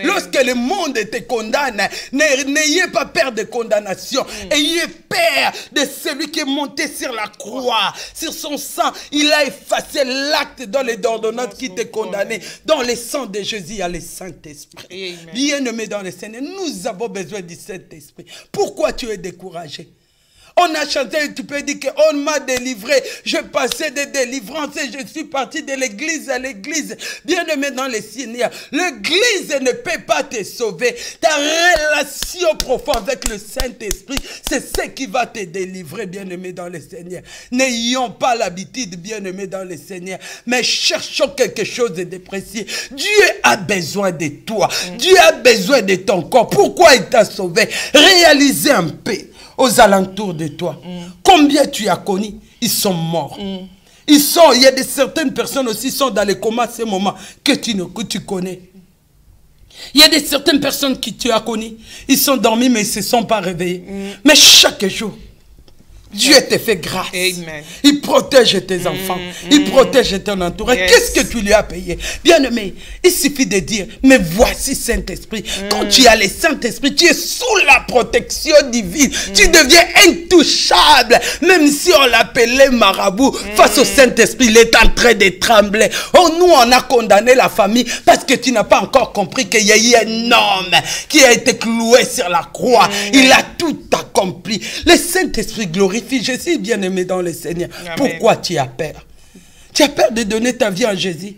Lorsque le monde te condamne, n'ayez pas peur de condamnation. Ayez peur de celui qui est monté sur la croix. Sur son sang, il a effacé l'acte dans les ordonnances qui te condamnaient. Dans le sang de Jésus, il y a le Saint-Esprit. Bien-aimé dans le Seigneur, nous avons besoin du Saint-Esprit. Pourquoi tu es découragé? On a chanté, tu peux dire qu'on m'a délivré. Je passais des délivrances et je suis parti de l'église à l'église. Bien-aimé dans le Seigneur, l'église ne peut pas te sauver. Ta relation profonde avec le Saint-Esprit, c'est ce qui va te délivrer, bien-aimé dans le Seigneur. N'ayons pas l'habitude, bien-aimé dans le Seigneur, mais cherchons quelque chose de précieux. Dieu a besoin de toi. Dieu a besoin de ton corps. Pourquoi il t'a sauvé? Réalisez un peu aux alentours de toi. Combien tu as connu? Ils sont morts. Il y a certaines personnes aussi qui sont dans les comas à ce moment que tu connais. Il y a certaines personnes que tu as connues. Ils sont dormis mais ils ne se sont pas réveillés. Mais chaque jour, Dieu te fait grâce. Amen. Il protège tes enfants. Il protège ton entourage. Qu'est-ce que tu lui as payé? Bien-aimé, il suffit de dire, mais voici Saint-Esprit. Quand tu as le Saint-Esprit, tu es sous la protection divine. Tu deviens intouchable. Même si on l'appelait marabout, face au Saint-Esprit, il est en train de trembler. Oh, nous, on a condamné la famille parce que tu n'as pas encore compris qu'il y a eu un homme qui a été cloué sur la croix. Il a tout accompli. Le Saint-Esprit glorifie. Je suis bien-aimé dans le Seigneur. Amen. Pourquoi tu as peur? Tu as peur de donner ta vie à Jésus?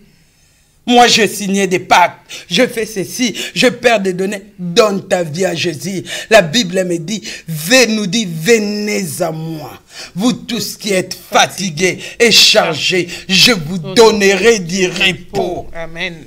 Moi, je signais des pactes. Je fais ceci. Je peur de donner. Donne ta vie à Jésus. La Bible me dit, venez à moi. Vous tous qui êtes fatigués et chargés, je vous donnerai du repos. Amen.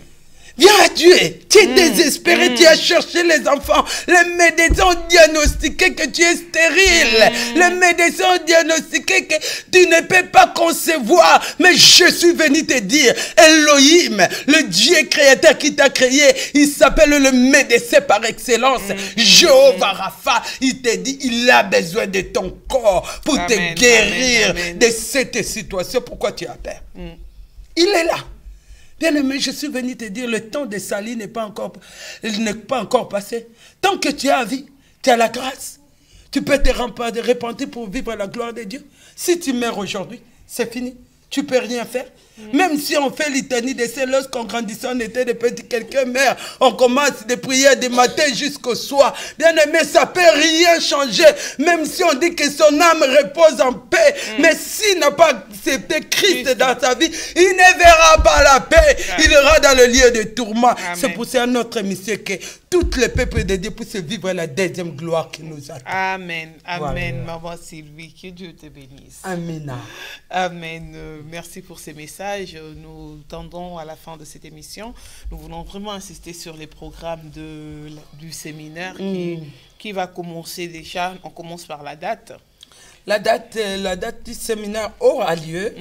Viens à Dieu. Tu es désespéré, tu as cherché les enfants. Les médecins ont diagnostiqué que tu es stérile. Les médecins ont diagnostiqué que tu ne peux pas concevoir. Mais je suis venu te dire, Elohim, le Dieu créateur qui t'a créé, il s'appelle le médecin par excellence. Jéhovah Rapha, il te dit, il a besoin de ton corps pour te guérir de cette situation. Pourquoi tu as peur? Il est là. Bien-aimé, je suis venu te dire, le temps de salir n'est pas encore passé. Tant que tu as vie, tu as la grâce. Tu peux te repentir pour vivre la gloire de Dieu. Si tu meurs aujourd'hui, c'est fini. Tu ne peux rien faire. Même si on fait litanie de ces, lorsqu'on grandissait, on était des petits, quelqu'un meurt. On commence des prières du matin jusqu'au soir. Bien aimé, ça ne peut rien changer. Même si on dit que son âme repose en paix. paix. Mais s'il n'a pas accepté Christ dans sa vie, il ne verra pas la paix. Il ira dans le lieu de tourment. C'est pour ça notre mission que tout le peuple de Dieu puisse vivre la deuxième gloire qui nous attend. Amen. Amen. Voilà. Maman Sylvie, que Dieu te bénisse. Amen. Amen. Merci pour ces messages. Nous tendons à la fin de cette émission. Nous voulons vraiment insister sur les programmes du séminaire qui va commencer déjà. On commence par la date. La date du séminaire aura lieu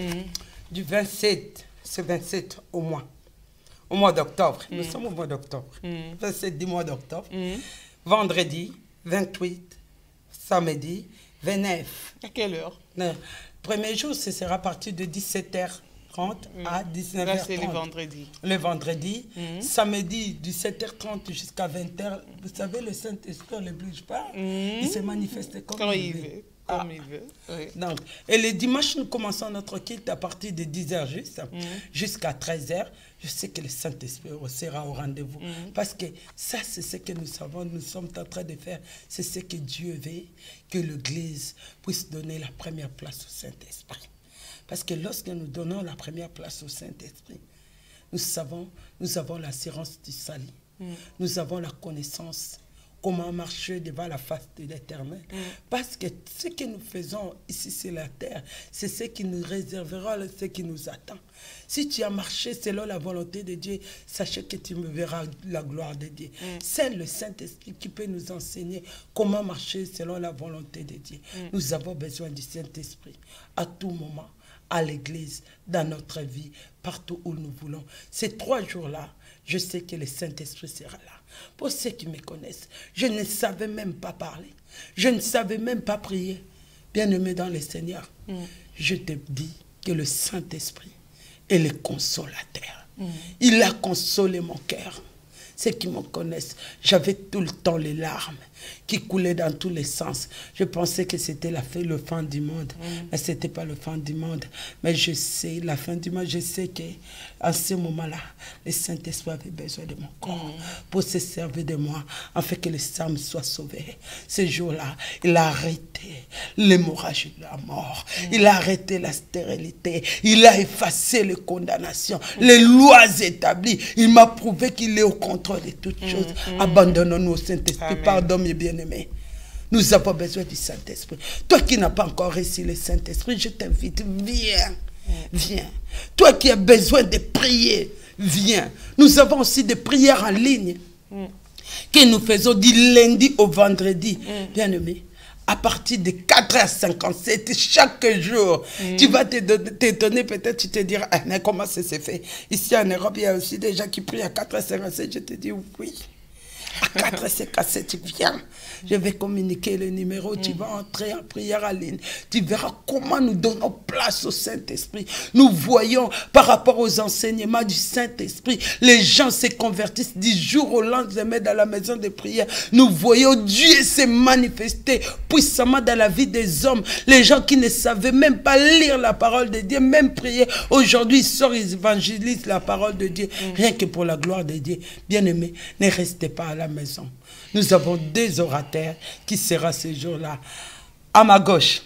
du 27, c'est 27 au mois d'octobre. Nous sommes au mois d'octobre. 27 du mois d'octobre. Vendredi, 28, samedi, 29. À quelle heure? Le premier jour, ce sera à partir de 17h30 à 19h30. Là, c'est le vendredi. Le vendredi. Samedi, 17h30 jusqu'à 20h. Vous savez, le Saint-Esprit, on ne bouge pas. Il se manifeste comme il veut. Comme il veut. Oui. Donc, et le dimanche, nous commençons notre culte à partir de 10h juste, jusqu'à 13h. Je sais que le Saint-Esprit sera au rendez-vous. Parce que ça, c'est ce que nous savons, nous sommes en train de faire. C'est ce que Dieu veut, que l'Église puisse donner la première place au Saint-Esprit. Parce que lorsque nous donnons la première place au Saint-Esprit, nous avons l'assurance du salut. Nous avons la connaissance comment marcher devant la face de l'Éternel. Parce que ce que nous faisons ici sur la terre, c'est ce qui nous réservera, ce qui nous attend. Si tu as marché selon la volonté de Dieu, sachez que tu me verras la gloire de Dieu. C'est le Saint-Esprit qui peut nous enseigner comment marcher selon la volonté de Dieu. Nous avons besoin du Saint-Esprit à tout moment, à l'église, dans notre vie, partout où nous voulons. Ces 3 jours-là, je sais que le Saint-Esprit sera là. Pour ceux qui me connaissent, je ne savais même pas parler. Je ne savais même pas prier. Bien-aimé dans le Seigneur, je te dis que le Saint-Esprit est le consolateur. Il a consolé mon cœur. Ceux qui me connaissent, j'avais tout le temps les larmes qui coulaient dans tous les sens. Je pensais que c'était le fin du monde, mais ce n'était pas le fin du monde. Mais je sais, la fin du monde, je sais qu'à ce moment-là, le Saint-Esprit avait besoin de mon corps pour se servir de moi, afin que les âmes soient sauvées. Ce jour-là, il a arrêté l'hémorragie de la mort. Il a arrêté la stérilité. Il a effacé les condamnations, les lois établies. Il m'a prouvé qu'il est au contrôle de toutes choses. Abandonnons-nous au Saint-Esprit. Pardon, mes bien-aimés. Nous avons besoin du Saint-Esprit. Toi qui n'as pas encore reçu le Saint-Esprit, je t'invite, viens. Viens. Toi qui as besoin de prier, viens. Nous avons aussi des prières en ligne que nous faisons du lundi au vendredi. Bien-aimés, à partir de 4h57 chaque jour, tu vas t'étonner, peut-être tu te diras, ah, mais comment ça s'est fait? Ici en Europe, il y a aussi des gens qui prient à 4h57. Je te dis oui. À 4h57, viens. Je vais communiquer le numéro. Tu vas entrer en prière en ligne. Tu verras comment nous donnons place au Saint-Esprit. Nous voyons par rapport aux enseignements du Saint-Esprit, les gens se convertissent du jour au lendemain dans la maison de prière. Nous voyons Dieu se manifester puissamment dans la vie des hommes. Les gens qui ne savaient même pas lire la parole de Dieu, même prier. Aujourd'hui, ils sortent, ils évangélisent la parole de Dieu. Rien que pour la gloire de Dieu. Bien-aimés, ne restez pas à la maison. Nous avons 2 orateurs qui seront ce jour-là. À ma gauche,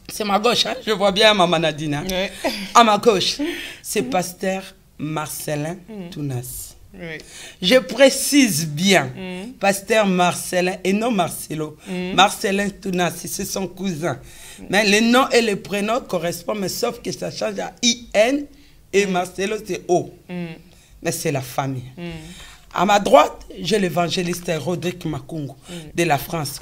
c'est ma gauche, hein? Je vois bien Maman Nadine. Hein? Oui. À ma gauche, c'est pasteur Marcelin Tounas. Oui. Je précise bien, pasteur Marcelin et non Marcelo. Marcelin Tounas, c'est son cousin. Mais le nom et le prénom correspondent, mais sauf que ça change à IN et Marcelo c'est O. Mais c'est la famille. À ma droite, j'ai l'évangéliste Rodrigue Makungu de la France.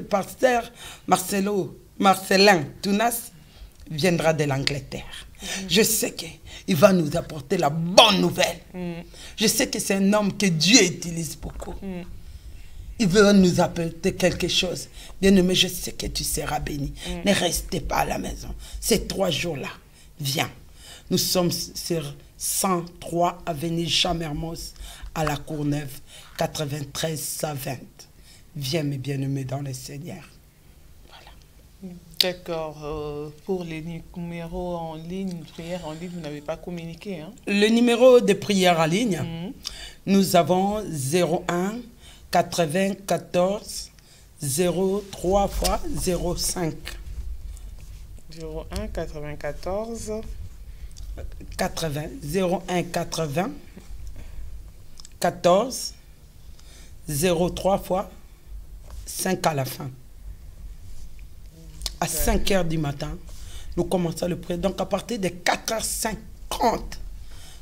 Pasteur Marcelin Tounas viendra de l'Angleterre. Je sais qu'il va nous apporter la bonne nouvelle. Je sais que c'est un homme que Dieu utilise beaucoup. Il veut nous apporter quelque chose. Bien-aimé, je sais que tu seras béni. Ne restez pas à la maison. Ces 3 jours-là, viens. Nous sommes sur 103 avenue Jean-Mermoz, à la Courneuve, 93 120. Viens, mes bien-aimés dans le Seigneur. Voilà. D'accord. Pour les numéros en ligne, prière en ligne, vous n'avez pas communiqué, hein? Le numéro de prière en ligne, nous avons 01 94 03 x 05. 01 94 80 01 80 14 03 fois 5 à la fin. À 5 heures du matin, nous commençons le prière. Donc à partir de 4h50,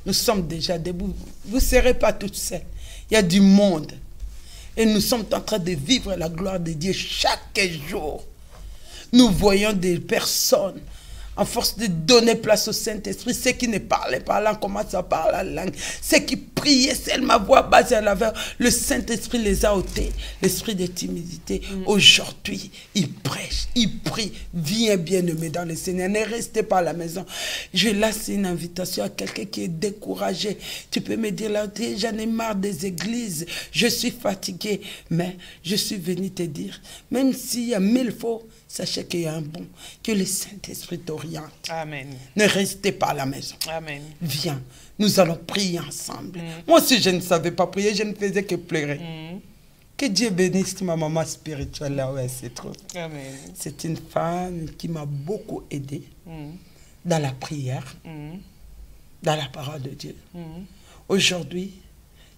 nous sommes déjà debout. Vous ne serez pas toutes seules. Il y a du monde. Et nous sommes en train de vivre la gloire de Dieu chaque jour. Nous voyons des personnes, en force de donner place au Saint-Esprit, ceux qui ne parlaient pas la langue commencent à parler la langue. Ceux qui priaient seulement voix basse à la voix, le Saint-Esprit les a ôtés. L'esprit de timidité. Aujourd'hui, ils prêchent, ils prient. Viens bien-aimé dans le Seigneur. Ne restez pas à la maison. Je lance une invitation à quelqu'un qui est découragé. Tu peux me dire là, j'en ai marre des églises. Je suis fatigué. Mais je suis venu te dire, même s'il y a 1000 faux, sachez qu'il y a un bon, que le Saint-Esprit t'oriente. Amen. Ne restez pas à la maison. Amen. Viens, nous allons prier ensemble. Moi aussi, je ne savais pas prier, je ne faisais que pleurer. Que Dieu bénisse ma maman spirituelle là où elle se trouve. Amen. C'est une femme qui m'a beaucoup aidé dans la prière, dans la parole de Dieu. Aujourd'hui,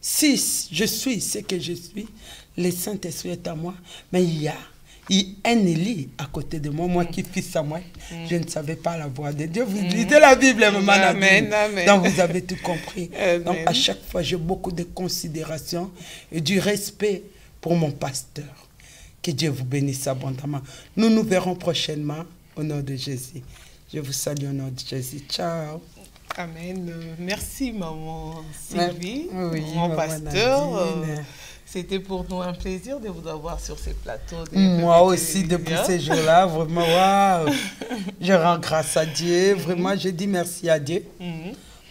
si je suis ce que je suis, le Saint-Esprit est à moi, mais il y a un Élie à côté de moi, moi qui fils à moi, je ne savais pas la voix de Dieu. Vous lisez la Bible, maman. Amen, amen. Donc vous avez tout compris. Amen. Donc à chaque fois, j'ai beaucoup de considération et du respect pour mon pasteur. Que Dieu vous bénisse abondamment. Nous nous verrons prochainement au nom de Jésus. Je vous salue au nom de Jésus. Ciao. Amen. Merci, maman Sylvie, oui, mon maman pasteur. Nadine. C'était pour nous un plaisir de vous avoir sur ces plateaux. Moi aussi, depuis ces jours-là, vraiment, waouh, je rends grâce à Dieu. Vraiment, je dis merci à Dieu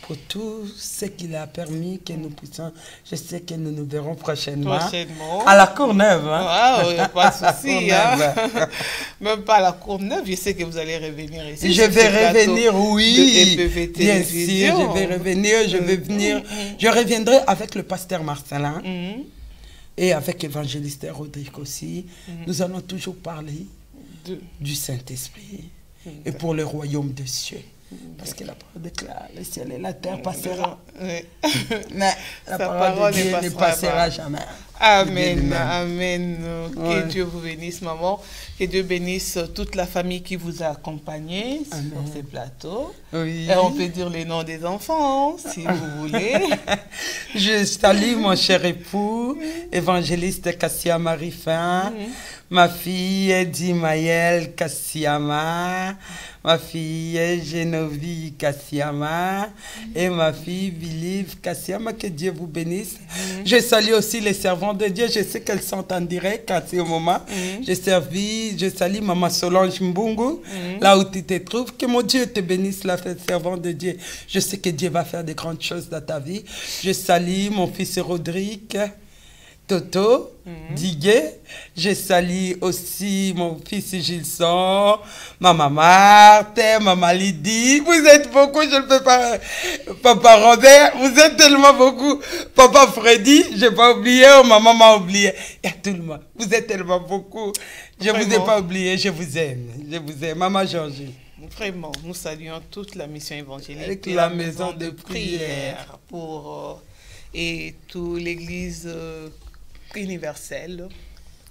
pour tout ce qu'il a permis que nous puissions. Je sais que nous nous verrons prochainement. À la Courneuve. Hein? Ah, oui, pas de souci. Hein? Même pas à la Courneuve, je sais que vous allez revenir ici. Je vais revenir, oui. Bien sûr, je vais revenir. Je vais venir. Je reviendrai avec le pasteur Marcelin. Et avec l'évangéliste Rodrigue aussi, nous allons toujours parler du Saint-Esprit et pour le royaume des cieux. Parce que la parole déclare, le ciel et la terre passera. Mais la parole de Dieu ne passera jamais. Amen, amen. Que Dieu vous bénisse, maman. Que Dieu bénisse toute la famille qui vous a accompagné sur ces plateaux. Oui. Et on peut dire les noms des enfants, si vous voulez. Je salue mon cher époux, évangéliste Kassia Marifin, ma fille Dimaël Kassiama, ma fille Genovie Kassiama et ma fille Bilive Kassiama. Que Dieu vous bénisse. Je salue aussi les servants de Dieu. Je sais qu'elles sont en direct à ce moment. Je salue Maman Solange Mbungu, là où tu te trouves. Que mon Dieu te bénisse, la servante de Dieu. Je sais que Dieu va faire de grandes choses dans ta vie. Je salue mon fils Rodrigue, Toto, Diguet. Je salue aussi mon fils Gilson, Maman Marthe, Maman Lydie. Vous êtes beaucoup, je ne peux pas. Papa Robert, vous êtes tellement beaucoup. Papa Freddy, je n'ai pas oublié, maman m'a oublié. Il y a tout le monde. Vous êtes tellement beaucoup. Je ne vous ai pas oublié, je vous aime. Je vous aime. Maman Georgie. Vraiment, nous saluons toute la mission évangélique. Avec la maison de prière. Pour, et toute l'église universelle,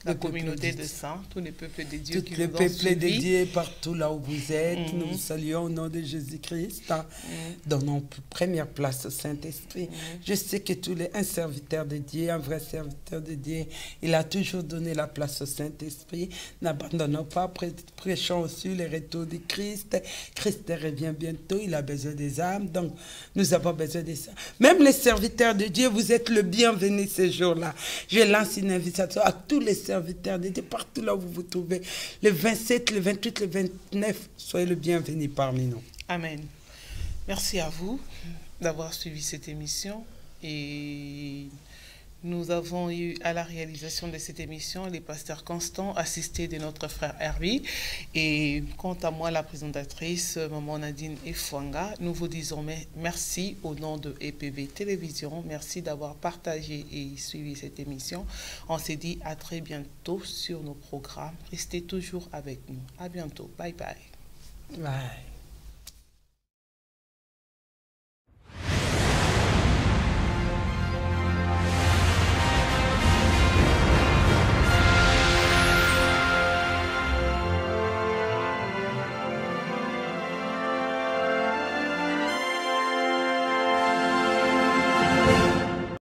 la communauté de saints, tous les peuples de Dieu qui nous ont suivis. Tous les peuples de Dieu partout là où vous êtes, nous vous saluons au nom de Jésus-Christ. Donnons première place au Saint-Esprit. Je sais que un serviteur de Dieu, un vrai serviteur de Dieu, il a toujours donné la place au Saint-Esprit. N'abandonnons pas, prêchons aussi le retour du Christ. Christ revient bientôt, il a besoin des âmes, donc nous avons besoin de ça. Même les serviteurs de Dieu, vous êtes le bienvenu ces jours-là. Je lance une invitation à tous les serviteurs de Dieu, partout là où vous vous trouvez. Le 27, le 28, le 29, soyez le bienvenu parmi nous. Amen. Merci à vous d'avoir suivi cette émission. Et nous avons eu à la réalisation de cette émission les pasteurs Constant, assistés de notre frère Hervé. Et quant à moi, la présentatrice, Maman Nadine Efwanga, nous vous disons merci au nom de EPV Télévision. Merci d'avoir partagé et suivi cette émission. On se dit à très bientôt sur nos programmes. Restez toujours avec nous. À bientôt. Bye bye. Bye.